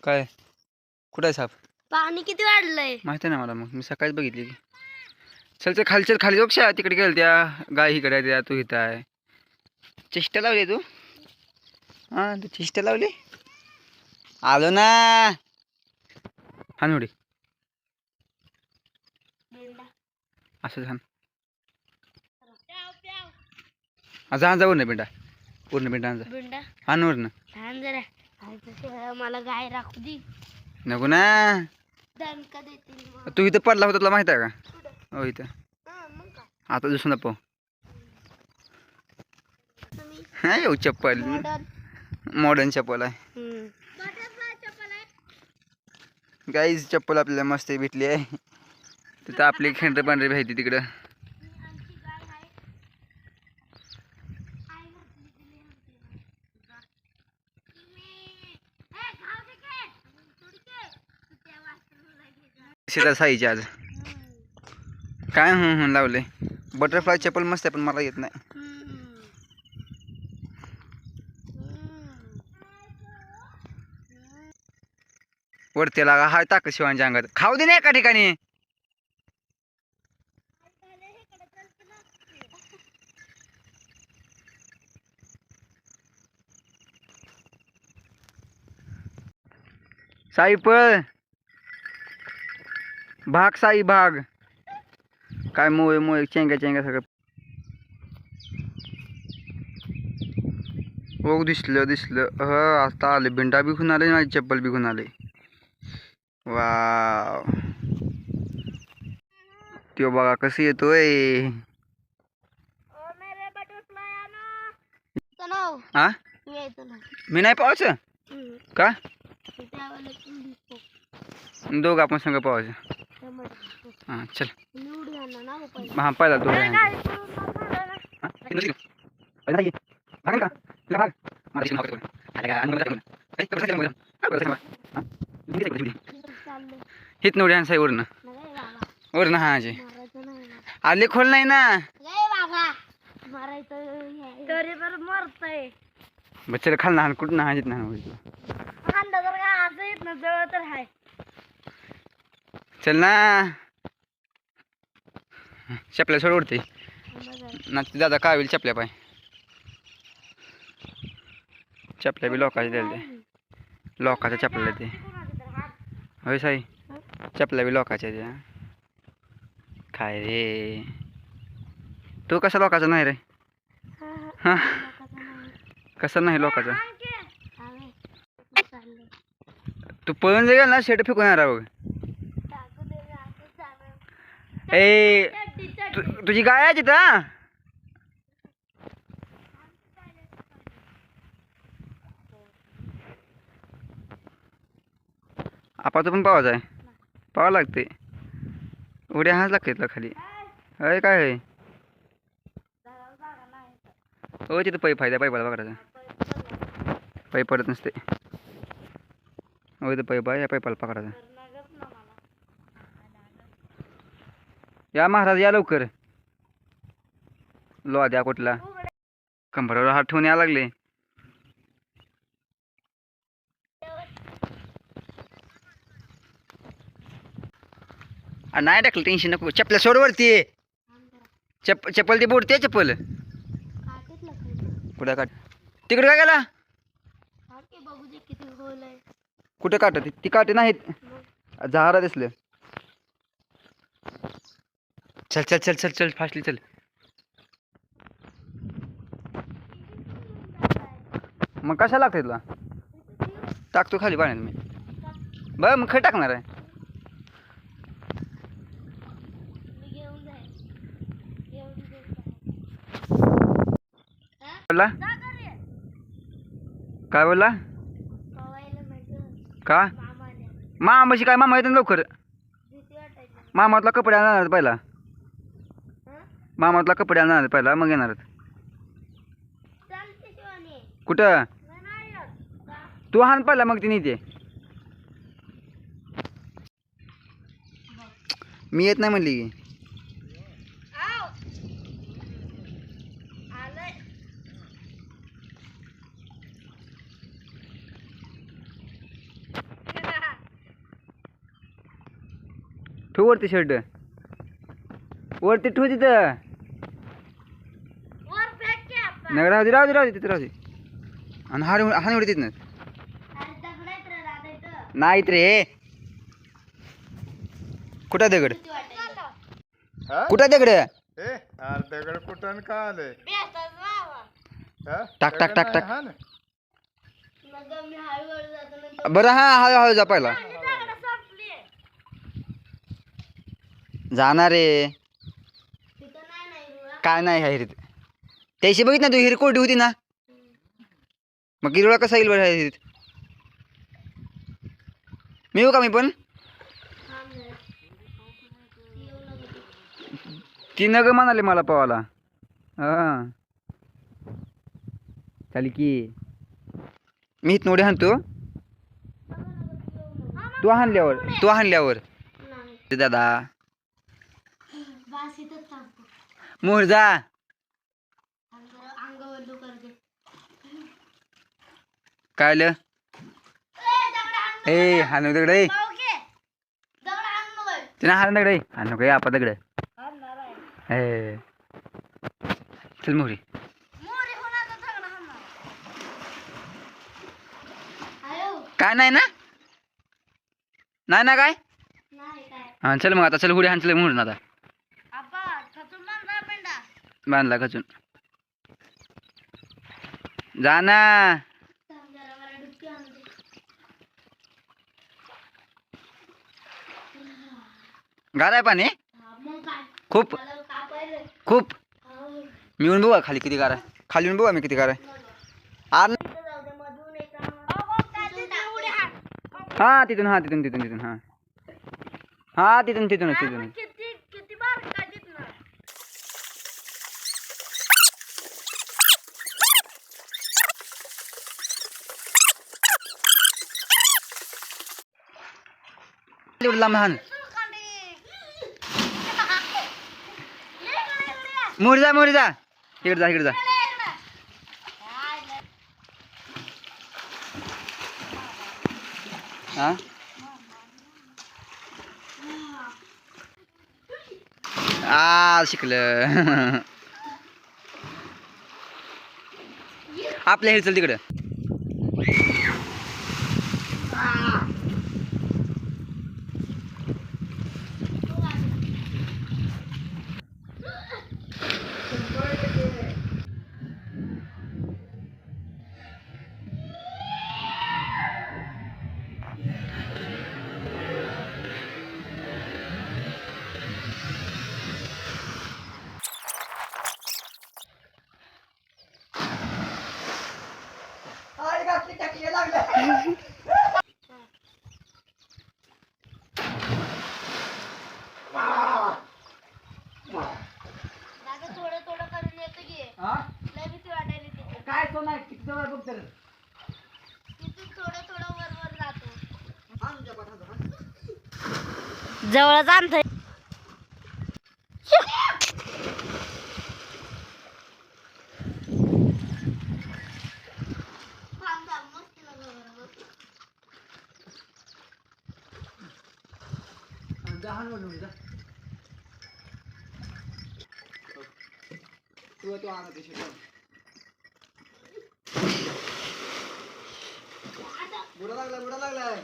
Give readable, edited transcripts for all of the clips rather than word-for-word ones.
काय कुठं आहे साप? पाणी किती वाढलंय माहिती आहे ना मला. मग मी सकाळीच बघितली की. चल खाली खाली जाऊ. तिकडे गेल त्या गाय इकडे त्या तू इथं आहे. चेष्टा लावली तू? हां तू चेष्टा लावली. आलो ना. हानोडी असं छान जा जाऊ ना बेंडा. पूर्ण बेंडा बिंडा हानवर ना. छान जरा मला गाय राखू दे. नको ना. दणका देते तू इथं पडला होता तुला माहिती आहे का? हो इथं मग काय आता दिसून पाहू. हा येऊ चप्पल मॉडर्न चप्पल आहे. गाईज चप्पल आपल्याला मस्त भेटली आहे. तिथं आपली खेंड पांढरी भेटते तिकडं. शेतात साईची आज काय लावले. बटरफ्लाय चप्पल मस्त आहे पण मला येत नाही. वरती लागा हाय ताक शिवांच्या अंगात. खाऊ दे ना एका ठिकाणी. साई पळ. भाग साई भाग. काय मोय मोय चेंगा चेंगा सगळं. हो दिसलं दिसलं. आता आले. बिंडा बी खून आले. माझी चप्पल बी खून आले. वाव त्यो बघा कसं येतोय. हा मी नाही पाहायचं का? दोघं आपण संग पाहायचं. हां चल. हां पहिला दोघं हित नवडी हान साई वरनं वरनं. हा जे आले खोल नाही ना. बच्चाला खाल ना. कुठं ना हाजीत ना. चल ना. चपल्या सोड उडते ना. दादा काय होईल चपल्या पाय. चपल्या बी लोकांच्या द्यायला ते. लोकांच्या चपल्या ते होय साई. चपल्या बी लोकांच्या द्या. काय रे तू कसा लोकांचा नाही रे? हा कसं नाही लोकांचा. तू पळून जाईल ना. शेट फेकून येणार बघ. ए तुझी गाय आहे तिथं. आपाचं पण पावाच आहे. पावा लागते. उड्या हाच लागते तुला खाली. अरे काय आहे हो तिथं पाईप आहे. त्या पाईपाला पकडायचं. पाईप पडत नसते. हो इथं पाईप आहे. या पाईपाला पकडायचं. या महाराज या लवकर. लो द्या कुठला कंबरावर हात ठेवून या लागले. नाही टाकलं टेन्शन नको. चपल्या सोड वरती. चप्पल ती बोडते. चप्पल कुठं काट. तिकडे काय गेला. कुठे काट ती काटे नाहीत. झाडा दिसलं. चल चल चल चल चल फास्टली चल. मग कशा लागते तुला. टाकतो खाली पाण्यात मी. बरं मग खरं टाकणार आहे. बोला काय बोलला का? मामाशी काय मामा येतात लवकर. मामातला कपडे आणणार पहिला. मामातला कपडे आणणार पहिला मग येणार. कुठं तू हाण पहिला मग ती नेते. मी येत नाही म्हणली की. ठेव वरती शर्ट वरती ठेव तिथं वर फेक की आपण. नाही राहू दे तिथं राहू दे आणि हाण एवढी तिथनं अरे दगड आहेत रे दादा इथं. नाहीत रे कुठं दगड किती वाटायचं? हा? कुठं दगड ए अरे दगड कुठं का आलंय बेताच बाबा. हा? टाक, टाक, दगड टाक, नाही, टाक. हा ना? मग मी हळूहळू जातो नंतर. बरं हा हळू जा पहिला आणि दगड संपली. जाणार रे तिथं नाही रुळा. काय नाही ह्या हिरीत त्याशी बघित ना तू हिरी कोरडी होती ना मग गिरोळा कसा येईल बरं ह्या हिरीत मी येऊ का मी पण थांब जरा. येऊ नको. ती नग म्हणाले मला पवाला हा चाल की मी इथं उडी हाणतो तू हाणल्यावर नाही. दादा बास इथंच थांबतो. मोर जा आणि जरा अंगावर डोकर दे. काय आलं दगड हाण. ए हाणू दगड ए भाऊ घे. दगड हाण नको. तिने हाण दगड हाणू काय आपा दगड हाणणार आहे. ए चल मोरी मोरे होणार तर दगड हाणणार. आयो. काय नाही ना नाही ना काय नाही काय. हा चल मग आता चल हुडी हाण चल मोर ना आता आबा खचून बांधला पेंडा. बांधला खचून जा ना थांब जरा मला डुबकी आणू दे. गार आहे पाणी हा, मग काय खूप मला कापायला. खूप हो. मी येऊन बघा खाली किती गार आहे खाली येऊन बघा मी किती गार आहे आर इथं जाऊ दे, मधून एक तिथून टाक. हा तिथून हा तिथून किती किती बार का तिथनं. एवढं लांब हाण मोरी जा इकडे जा हा शिकलं आपल्या हे चल तिकडं दादा थोडं थोडं करून येतं की लय भीती वाटायली तिथे. काय तो नाही किती जवळ बघ तर तिथून थोडं थोडं वर वर जातो. जवळच आणतोय. बुडा लागलाय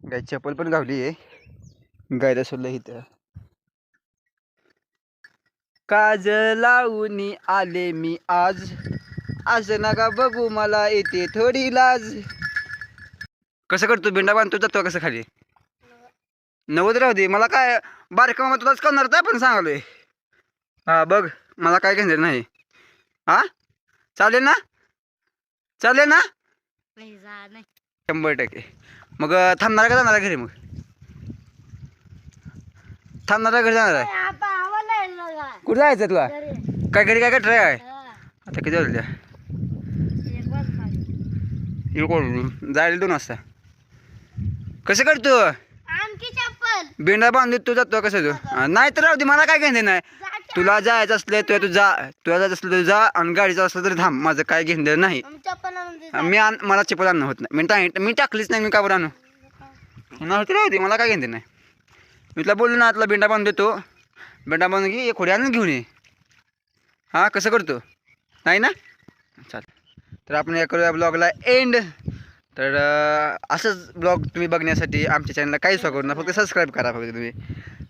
गाय चप्पल पण गावली आहे गायला सोडलं इथं काज लावून आले मी आज नका बघू मला येते थोडी लाज कसं करतो बिंडा बांधतो जातो कसं खाली नवद राहू दे मला काय बारीक मामा तुलाच करणार तर पण सांगालोय हा बघ मला काय घेणार नाही हा चालेल ना नाही. 100% मग थांबणार का जाणार आहे घरी मग थांबणार आहे घरी जाणार आहे आता आम्हाला यायला का? कुठं जायचं तुला घरी. काय घरी काय ट्राय आहे हा. आता किती वाजल्या एक वाजता. जायला 2 वाजता कसं करतो आणखी चप्पल चल बिंडा बांधून तू जातो कसं तू नाही तर राहू दे मला काय घेणं नाही तुला जायचं असलं तुला तू जा तुला जायचं असलं तर जा आणि गाडीचं असलं तर थांब माझं काय घेणं नाही मग चप्पल आणून दे. मला चप्पल आणणं होत नाही मी टाकलीच नाही मी का बरं आणू नाही तर राहू दे मला काय घेणं नाही मी तुला बोललो ना तुला बिंडा बांधून देतो बिंडा बांधून घे एक खोडी आणून घेऊन ये हां कसं करतो नाही ना चाल तर आपण या करूया ब्लॉगला एंड तर असंच ब्लॉग तुम्ही बघण्यासाठी आमच्या चॅनलला काहीच करू ना फक्त सबस्क्राईब करा फक्त तुम्ही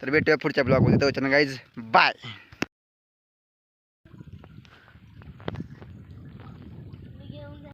तर भेटूया पुढच्या ब्लॉगमध्ये तर गाईज बाय